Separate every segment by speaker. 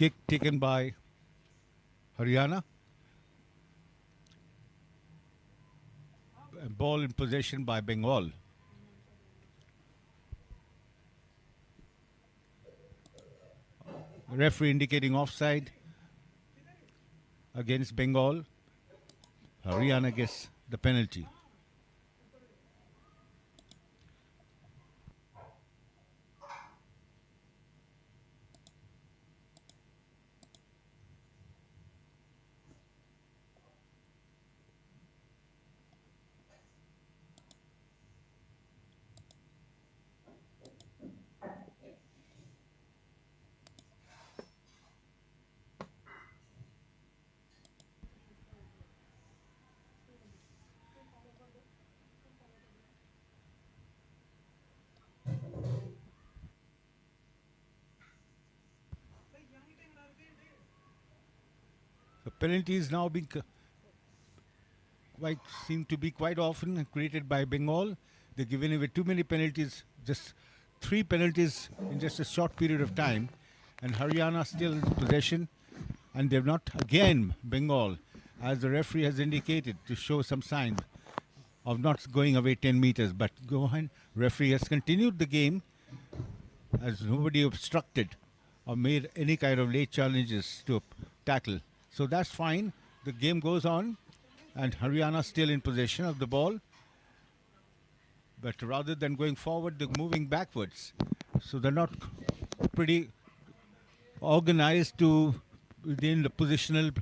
Speaker 1: Kick taken by Haryana. Ball in possession by Bengal. Referee indicating offside against Bengal. Haryana gets the penalty. The penalties now being quite seem to be quite often created by Bengal. They're given away too many penalties, just 3 penalties in just a short period of time, and Haryana still in possession, and they've not again Bengal, as the referee has indicated, to show some signs of not going away 10 meters. But go ahead, referee has continued the game as nobody obstructed or made any kind of late challenges to tackle. So that's fine. The game goes on, and Haryana still in possession of the ball. But rather than going forward, they're moving backwards. So they're not pretty organized to within the positional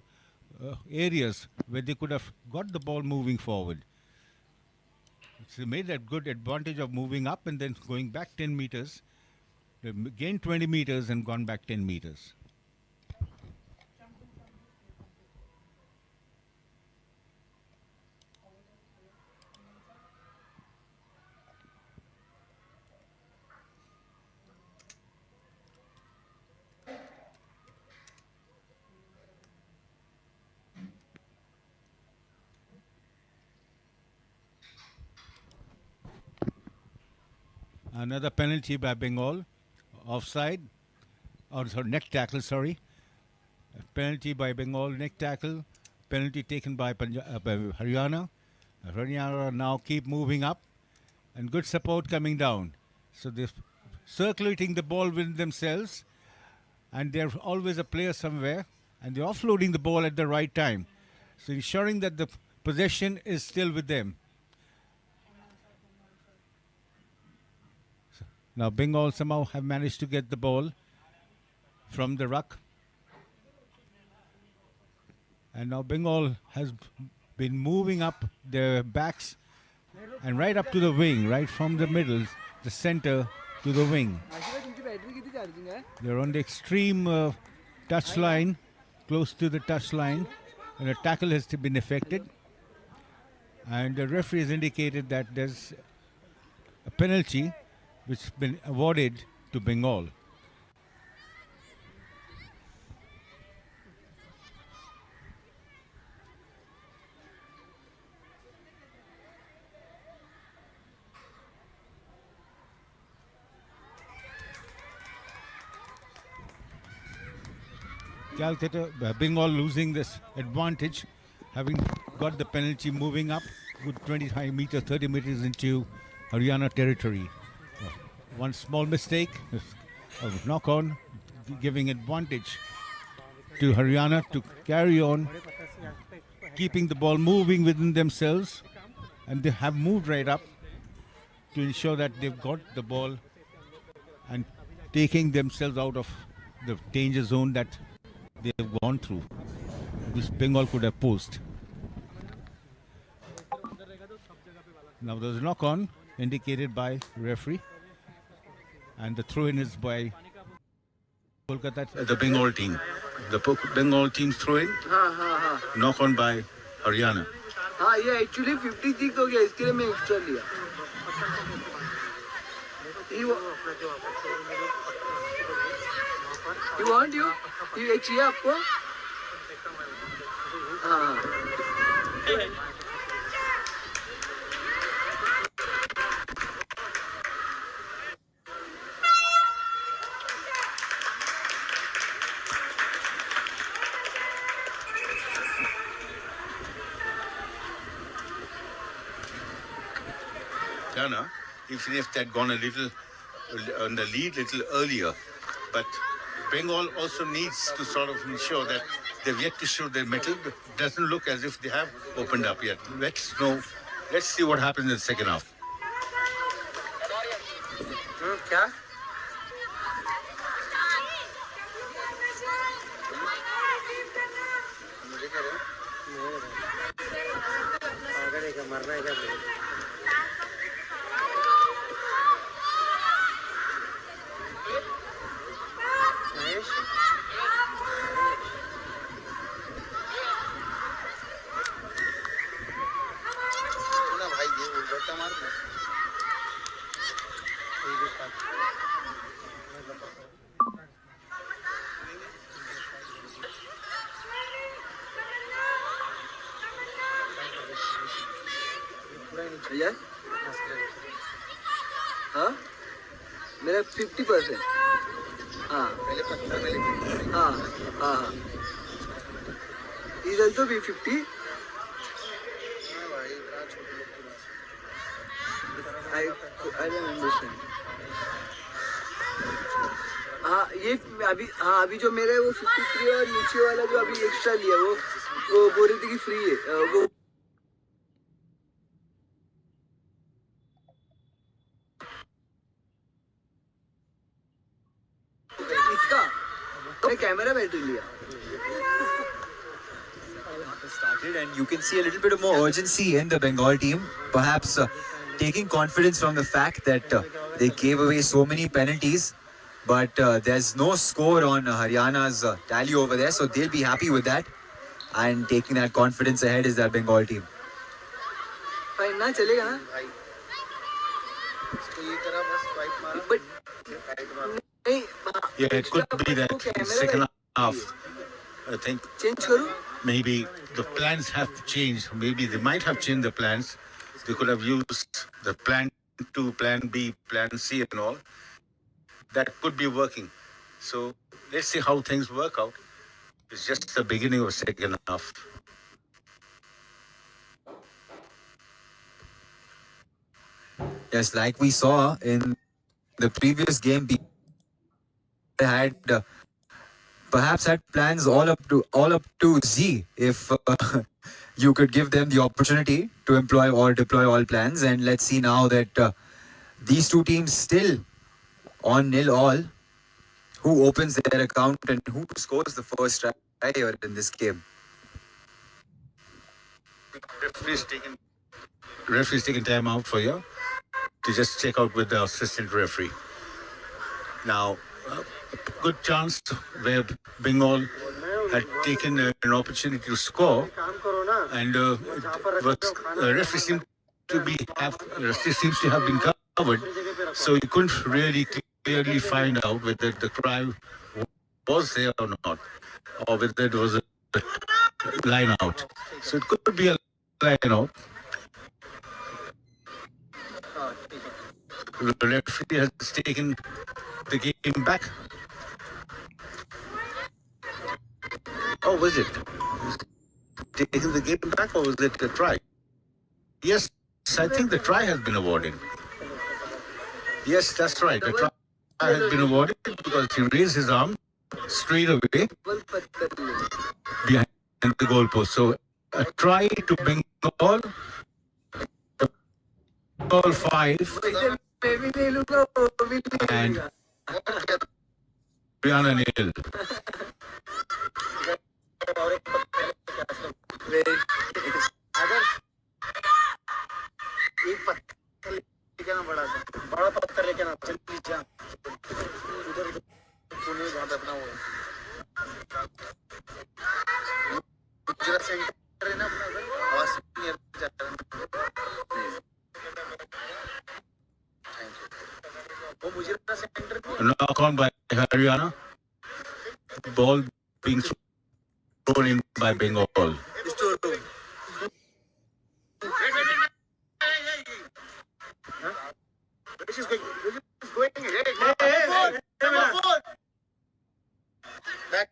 Speaker 1: areas where they could have got the ball moving forward. So they made a good advantage of moving up and then going back 10 meters. They gained 20 meters and gone back 10 meters. Another penalty by Bengal. Offside. Or sorry, neck tackle, sorry. Penalty by Bengal, neck tackle. Penalty taken by Haryana. Haryana now keep moving up. And good support coming down. So they're circulating the ball within themselves. And there's always a player somewhere. And they're offloading the ball at the right time. So ensuring that the possession is still with them. Now Bengal somehow have managed to get the ball from the ruck. And now Bengal has been moving up their backs and right up to the wing, right from the middle, the center to the wing. They're on the extreme touch line, close to the touch line, and a tackle has been effected. And the referee has indicated that there's a penalty which has been awarded to Bengal. Calcutta, Bengal losing this advantage, having got the penalty moving up, good 25 meters, 30 meters into Haryana territory. One small mistake of knock on, giving advantage to Haryana to carry on, keeping the ball moving within themselves, and they have moved right up to ensure that they've got the ball and taking themselves out of the danger zone that they have gone through, which Bengal could have posed. Now there's a knock on indicated by referee, and the throw-in is by Kolkata, the Bengal team. The Bengal team throw-in, knock on by Haryana.
Speaker 2: ये actually 50 तक हो गया, इसके लिए मैं extra लिया. You want you? ये चाहिए आपको? हाँ.
Speaker 1: Haryana, even if they'd gone a little on the lead a little earlier. But Bengal also needs to sort of ensure that they've yet to show their mettle. It doesn't look as if they have opened up yet. Let's see what happens in the second half.
Speaker 2: क्या मरना है क्या महेश ना भाई ये उल्टा मार भैया हाँ मेरा 50%। हाँ पहले 15 में लेके हाँ हाँ इज ऑल्सो भी 50। I don't understand। हाँ ये अभी जो मेरा है वो 53 और नीचे वाला जो अभी एक्स्ट्रा लिया वो बोल रही थी कि फ्री है वो कैमरा बैटरी लिया
Speaker 3: started, and you can see a little bit more urgency in the Bengal team, perhaps taking confidence from the fact that they gave away so many penalties, but there's no score on Haryana's tally over there, so they'll be happy with that, and taking that confidence ahead is that Bengal team.
Speaker 2: Fine ना चलेगा ना इसको ये करा बस swipe मारा but
Speaker 1: Yeah, it could be that in second half, I think
Speaker 2: change करूं
Speaker 1: maybe the plans have changed. Maybe they might have changed the plans. They could have used the plan 2, plan B, plan C and all. That could be working. So let's see how things work out. It's just the beginning of second half.
Speaker 3: Yes, like we saw in the previous game, they had perhaps had plans all up to Z if you could give them the opportunity to employ or deploy all plans. And let's see now that these two teams still on 0-all. Who opens their account and who scores the first try here in this game?
Speaker 1: Referee's taking time out for you to just check out with the assistant referee. Now, good chance where Bengal had taken an opportunity to score, and referee seems to have been covered, so you couldn't really clearly find out whether the cry was there or not, or whether it was a line out. So it could be a line out. The referee has taken the game back. Oh, was it? Taking the game back, or was it a try? Yes, I think the try has been awarded. Yes, that's right. The try has been awarded because he raised his arm straight away behind the goalpost. So a try to Bengal. Ball 5 and Haryana 0.
Speaker 2: एक पत्थर लेके ना बड़ा पत्थर लेके ना चल नीचे उधर पुणे जहाँ पे अपना वो सेंटर है ना अपना आवाज नियर जा रहा है वो मुझे centre
Speaker 1: knock on by Haryana. Ball being thrown in by Bengal.
Speaker 2: This is going ahead. Back.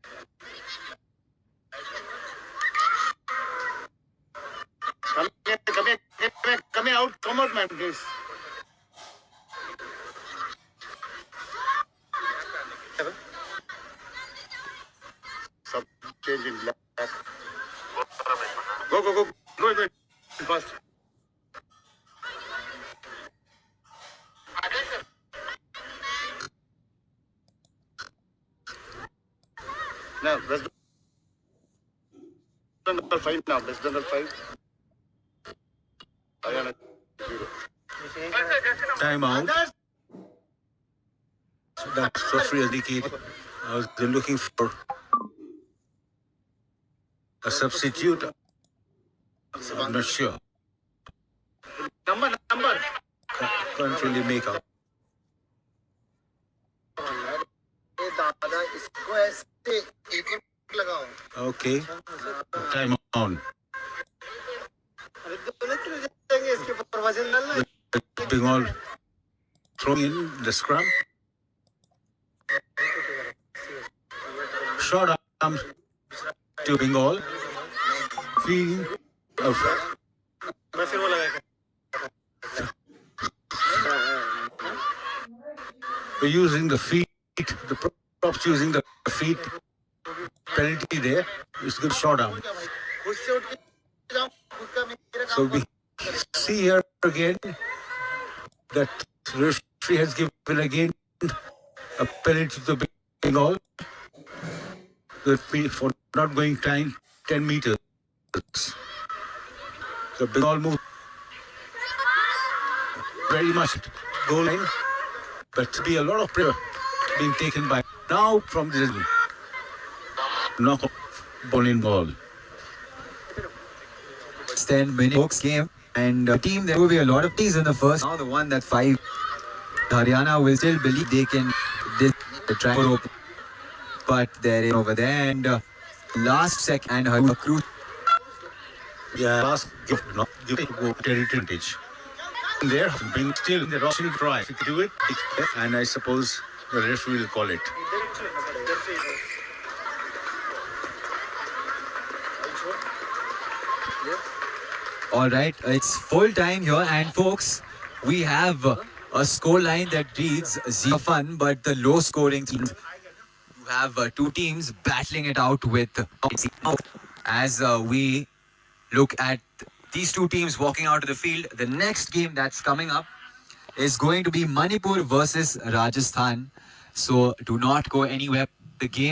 Speaker 2: Come here, out, my please.
Speaker 4: change in black. Go. Go fast. Now, West Bengal 5 now. West Bengal 5. Haryana 0.
Speaker 1: Time out. So that's referee indicated. I was looking for a substitute. I'm not sure.
Speaker 4: Number.
Speaker 1: Can't really make out.
Speaker 2: दादा इसको ऐसे एक लगाओ
Speaker 1: Okay. Time on.
Speaker 2: अरे दोनों चले जाएंगे इसके ऊपर वजन डालना
Speaker 1: Bengal throwing in the scrum. Short arm to Bengal. Feeding of
Speaker 4: मैं फिर वो लगाएगा
Speaker 1: using the feet, the props using the feet. Penalty there. It's good short arm.
Speaker 2: खुद से उठ के जाओ खुद का मेरा
Speaker 1: So we see here again that referee has given again a penalty to the Bengal for not going 10 meters. The Bengal move very much goal line, but to be a lot of pressure being taken by now from the knock ball in ball.
Speaker 3: 10-minute Folks game, and team there will be a lot of teams in the first. Now the one that 5 Haryana will still believe they can try for open, but there is over there and last second and Haru
Speaker 1: Yeah, last give go advantage. There, being still in the Russian try to do it, and I suppose the referee will call it.
Speaker 3: All right, it's full time here, and folks, we have a score line that reads 0 fun, but the low scoring teams. You have two teams battling it out with as we look at these two teams walking out of the field. The next game that's coming up is going to be Manipur versus Rajasthan. So do not go anywhere. The game